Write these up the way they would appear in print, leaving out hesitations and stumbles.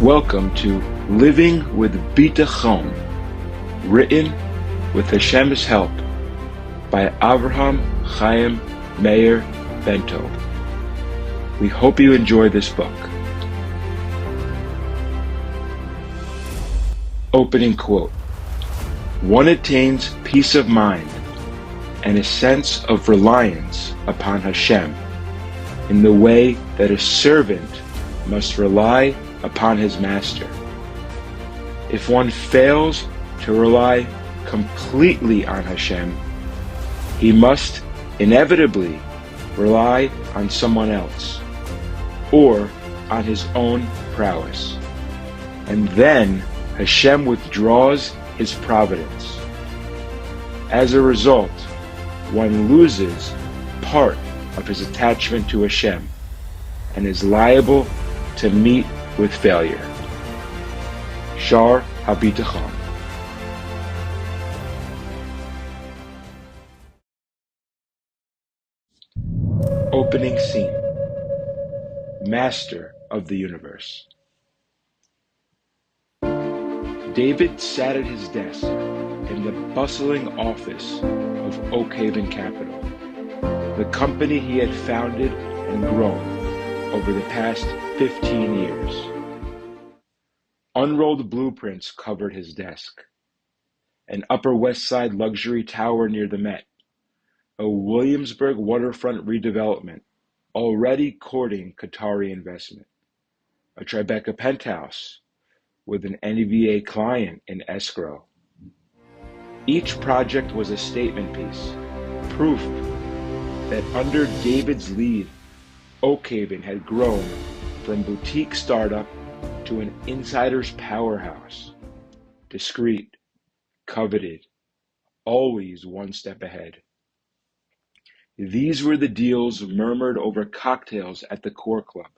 Welcome to Living with Bitachon, written with Hashem's help by Avraham Chaim Meir Bento. We hope you enjoy this book. Opening quote: "One attains peace of mind and a sense of reliance upon Hashem in the way that a servant must rely upon his master. If one fails to rely completely on Hashem, he must inevitably rely on someone else or on his own prowess. And then Hashem withdraws his providence. As a result, one loses part of his attachment to Hashem and is liable to meet with failure." Shar HaBitachon. Opening scene: Master of the Universe. David sat at his desk in the bustling office of Oak Haven Capital, the company he had founded and grown over the past 15 years. Unrolled blueprints covered his desk. An Upper West Side luxury tower near the Met, a Williamsburg waterfront redevelopment already courting Qatari investment, a Tribeca penthouse with an NVA client in escrow. Each project was a statement piece, proof that under David's lead, Oak Haven had grown from boutique startup to an insider's powerhouse, discreet, coveted, always one step ahead. These were the deals murmured over cocktails at the Core Club,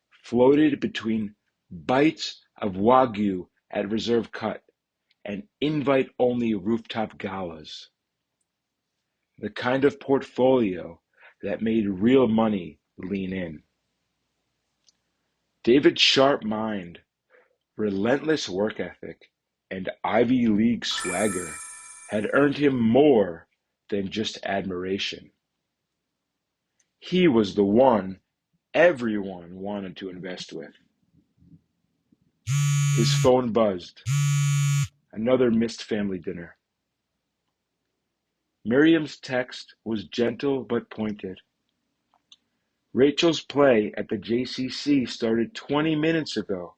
floated between bites of Wagyu at Reserve Cut and invite-only rooftop galas. The kind of portfolio that made real money lean in. David's sharp mind, relentless work ethic, and Ivy League swagger had earned him more than just admiration. He was the one everyone wanted to invest with. His phone buzzed. Another missed family dinner. Miriam's text was gentle but pointed. "Rachel's play at the JCC started 20 minutes ago.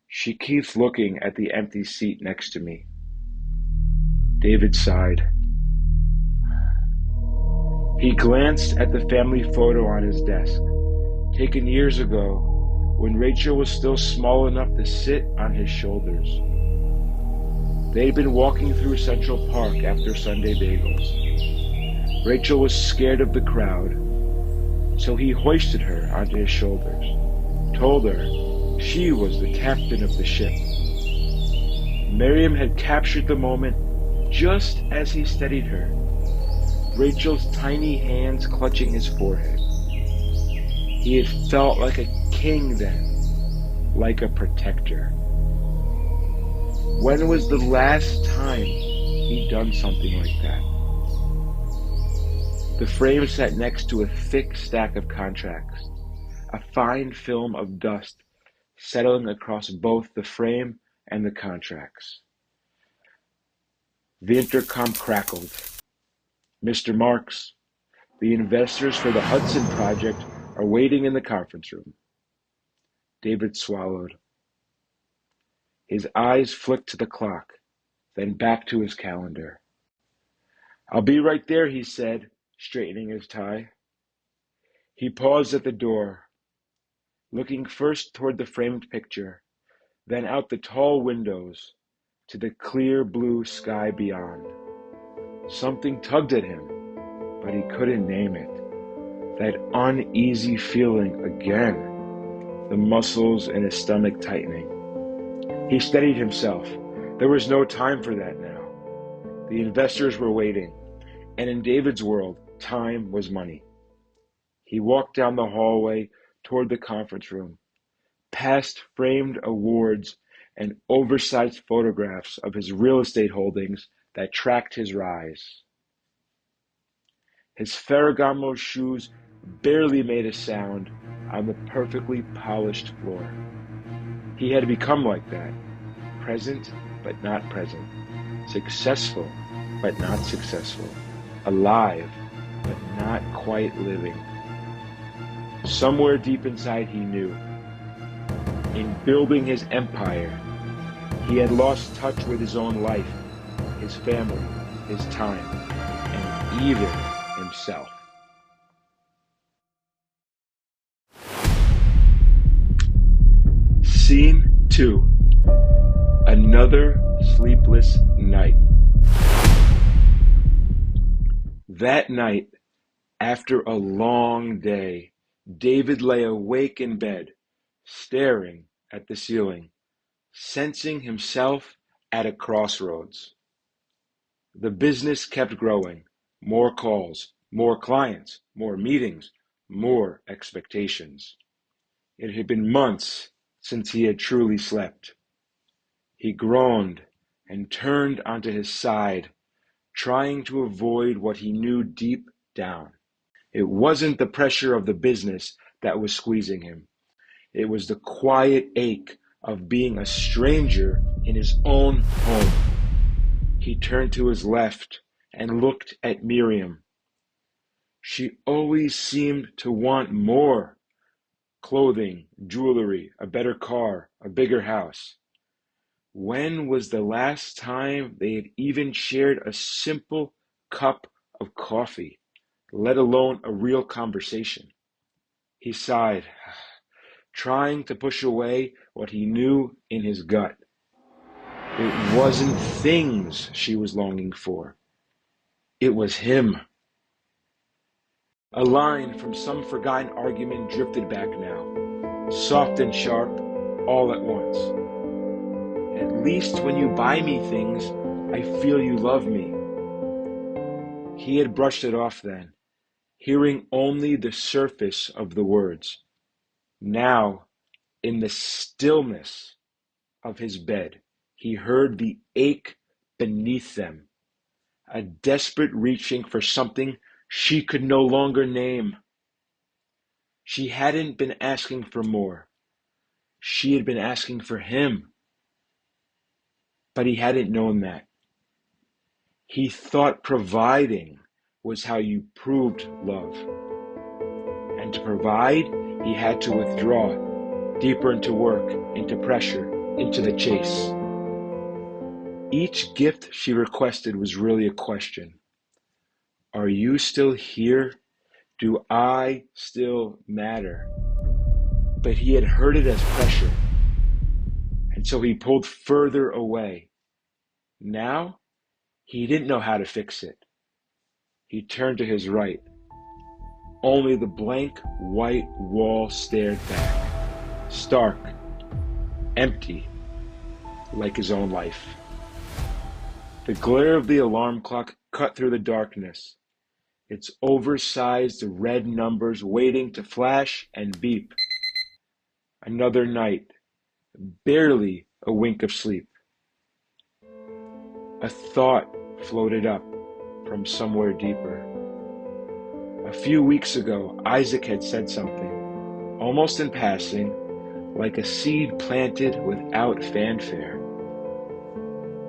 She keeps looking at the empty seat next to me." David sighed. He glanced at the family photo on his desk, taken years ago when Rachel was still small enough to sit on his shoulders. They'd been walking through Central Park after Sunday bagels. Rachel was scared of the crowd, so he hoisted her onto his shoulders, told her she was the captain of the ship. Miriam had captured the moment just as he steadied her, Rachel's tiny hands clutching his forehead. He had felt like a king then, like a protector. When was the last time he'd done something like that? The frame sat next to a thick stack of contracts, a fine film of dust settling across both the frame and the contracts. The intercom crackled. "Mr. Marks, the investors for the Hudson project are waiting in the conference room." David swallowed. His eyes flicked to the clock, then back to his calendar. "I'll be right there," he said, straightening his tie. He paused at the door, looking first toward the framed picture, then out the tall windows to the clear blue sky beyond. Something tugged at him, but he couldn't name it. That uneasy feeling again, the muscles in his stomach tightening. He steadied himself. There was no time for that now. The investors were waiting, and in David's world, time was money. He walked down the hallway toward the conference room, past framed awards, and oversized photographs of his real estate holdings that tracked his rise. His Ferragamo shoes barely made a sound on the perfectly polished floor. He had become like that, present but not present, successful but not successful, alive but not quite living. Somewhere deep inside he knew, in building his empire, he had lost touch with his own life, his family, his time, and even himself. Scene 2. Another sleepless night. That night, after a long day, David lay awake in bed, staring at the ceiling, sensing himself at a crossroads. The business kept growing. More calls, more clients, more meetings, more expectations. It had been months since he had truly slept. He groaned and turned onto his side, trying to avoid what he knew deep down. It wasn't the pressure of the business that was squeezing him. It was the quiet ache of being a stranger in his own home. He turned to his left and looked at Miriam. She always seemed to want more. Clothing, jewelry, a better car, a bigger house. When was the last time they had even shared a simple cup of coffee, let alone a real conversation? He sighed, trying to push away what he knew in his gut. It wasn't things she was longing for. It was him. A line from some forgotten argument drifted back now, soft and sharp, all at once. At least when you buy me things, I feel you love me. He had brushed it off then, hearing only the surface of the words. Now, in the stillness of his bed, he heard the ache beneath them, a desperate reaching for something she could no longer name. She hadn't been asking for more. She had been asking for him. But he hadn't known that. He thought providing was how you proved love. And to provide, he had to withdraw deeper into work, into pressure, into the chase. Each gift she requested was really a question. Are you still here? Do I still matter? But he had heard it as pressure, and so he pulled further away. Now, he didn't know how to fix it. He turned to his right. Only the blank white wall stared back, stark, empty, like his own life. The glare of the alarm clock cut through the darkness, its oversized red numbers waiting to flash and beep. Another night, barely a wink of sleep. A thought floated up from somewhere deeper. A few weeks ago, Isaac had said something, almost in passing, like a seed planted without fanfare.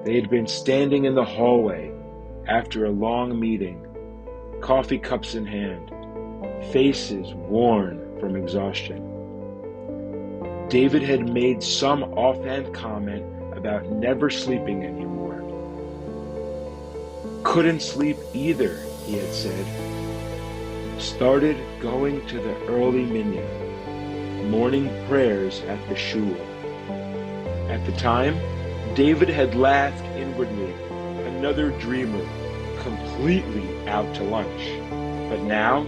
They had been standing in the hallway after a long meeting, coffee cups in hand, faces worn from exhaustion. David had made some offhand comment about never sleeping anymore. Couldn't sleep either, he had said. Started going to the early minyan, morning prayers at the shul. At the time, David had laughed inwardly, another dreamer, completely out to lunch. But now,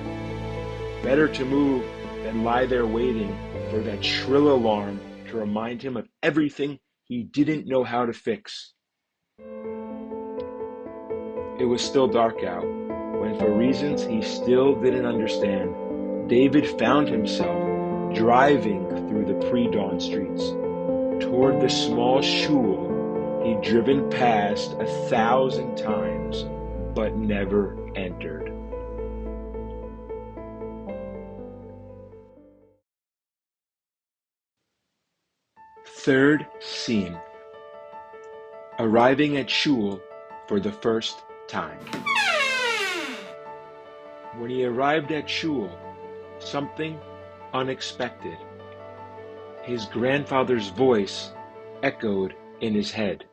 better to move than lie there waiting for that shrill alarm to remind him of everything he didn't know how to fix. It was still dark out, when for reasons he still didn't understand, David found himself driving through the pre-dawn streets toward the small shul he'd driven past 1,000 times but never entered. Third scene. Arriving at shul for the first time. When he arrived at shul, something unexpected. His grandfather's voice echoed in his head.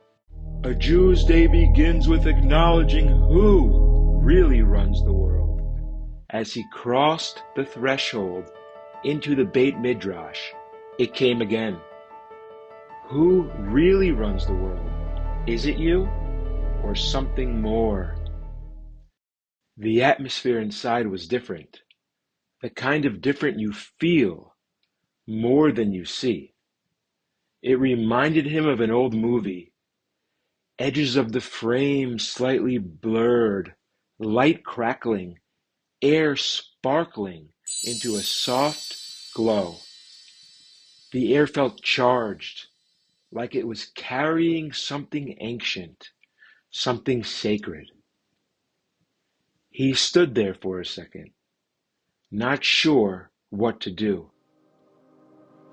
A Jew's day begins with acknowledging who really runs the world. As he crossed the threshold into the Beit Midrash, it came again. Who really runs the world? Is it you or something more? The atmosphere inside was different. The kind of different you feel more than you see. It reminded him of an old movie. Edges of the frame slightly blurred, light crackling, air sparkling into a soft glow. The air felt charged, like it was carrying something ancient, something sacred. He stood there for a second, not sure what to do.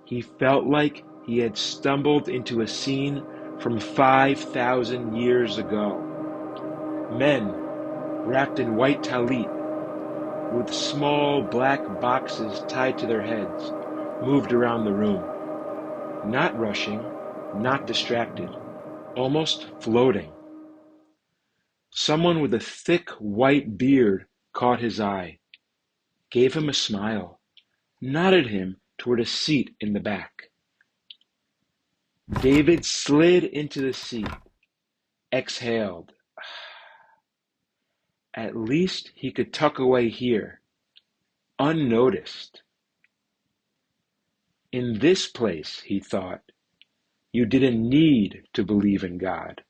He felt like he had stumbled into a scene from 5,000 years ago. Men, wrapped in white talit, with small black boxes tied to their heads, moved around the room. Not rushing, not distracted, almost floating. Someone with a thick white beard caught his eye, gave him a smile, nodded him toward a seat in the back. David slid into the seat, exhaled. At least he could tuck away here, unnoticed. In this place, he thought, you didn't need to believe in God.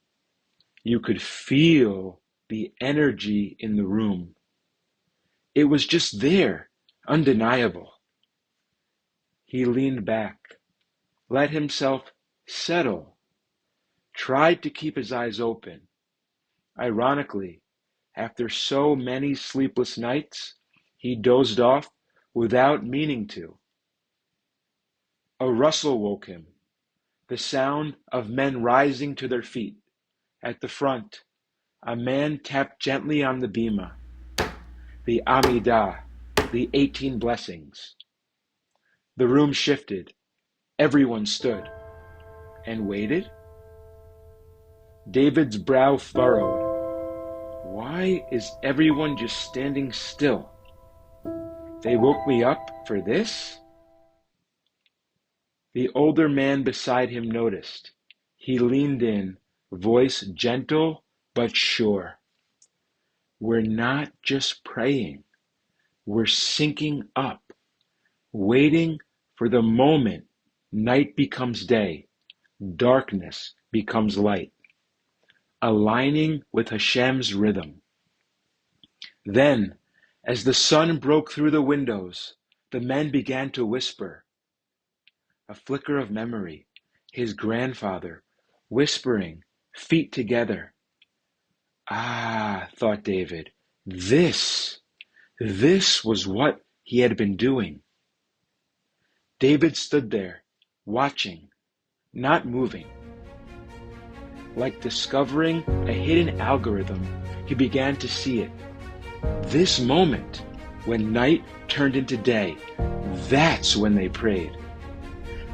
You could feel the energy in the room. It was just there, undeniable. He leaned back, let himself settle, tried to keep his eyes open. Ironically, after so many sleepless nights, he dozed off without meaning to. A rustle woke him, the sound of men rising to their feet. At the front, a man tapped gently on the bima, the Amidah, the 18 blessings. The room shifted. Everyone stood and waited. David's brow furrowed. Why is everyone just standing still? They woke me up for this? The older man beside him noticed. He leaned in, voice gentle but sure. We're not just praying. We're syncing up, waiting for the moment night becomes day, darkness becomes light, aligning with Hashem's rhythm. Then, as the sun broke through the windows, the men began to whisper. A flicker of memory, his grandfather, whispering, feet together. Ah, thought David, this was what he had been doing. David stood there, watching, not moving. Like discovering a hidden algorithm, he began to see it. This moment, when night turned into day, that's when they prayed.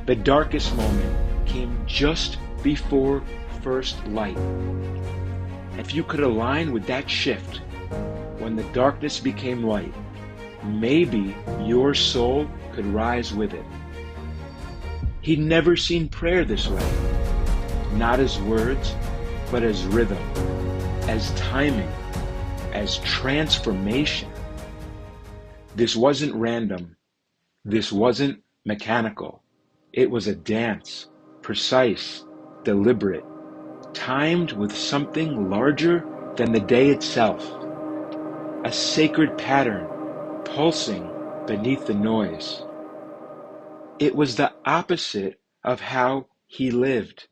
The darkest moment came just before first light. If you could align with that shift, when the darkness became light, maybe your soul could rise with it. He'd never seen prayer this way, not as words, but as rhythm, as timing, as transformation. This wasn't random. This wasn't mechanical. It was a dance, precise, deliberate, timed with something larger than the day itself. A sacred pattern pulsing beneath the noise. It was the opposite of how he lived,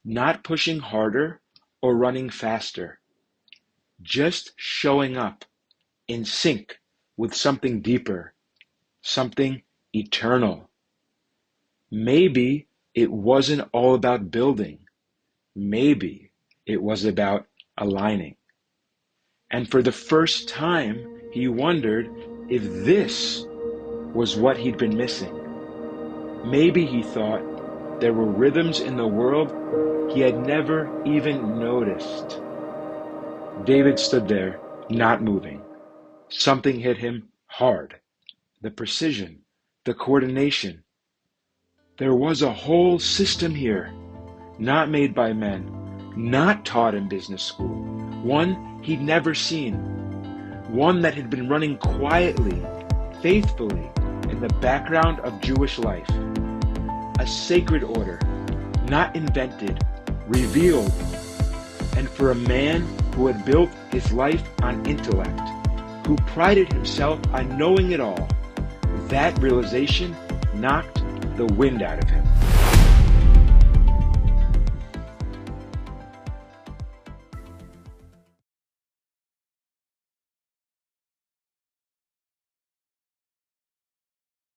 not pushing harder or running faster, just showing up in sync with something deeper, something eternal. Maybe it wasn't all about building. Maybe it was about aligning. And for the first time, he wondered if this was what he'd been missing. Maybe, he thought, there were rhythms in the world he had never even noticed. David stood there, not moving. Something hit him hard. The precision, the coordination. There was a whole system here, not made by men, not taught in business school, one he'd never seen, one that had been running quietly, faithfully, in the background of Jewish life. A sacred order, not invented, revealed, and for a man who had built his life on intellect, who prided himself on knowing it all, that realization knocked the wind out of him.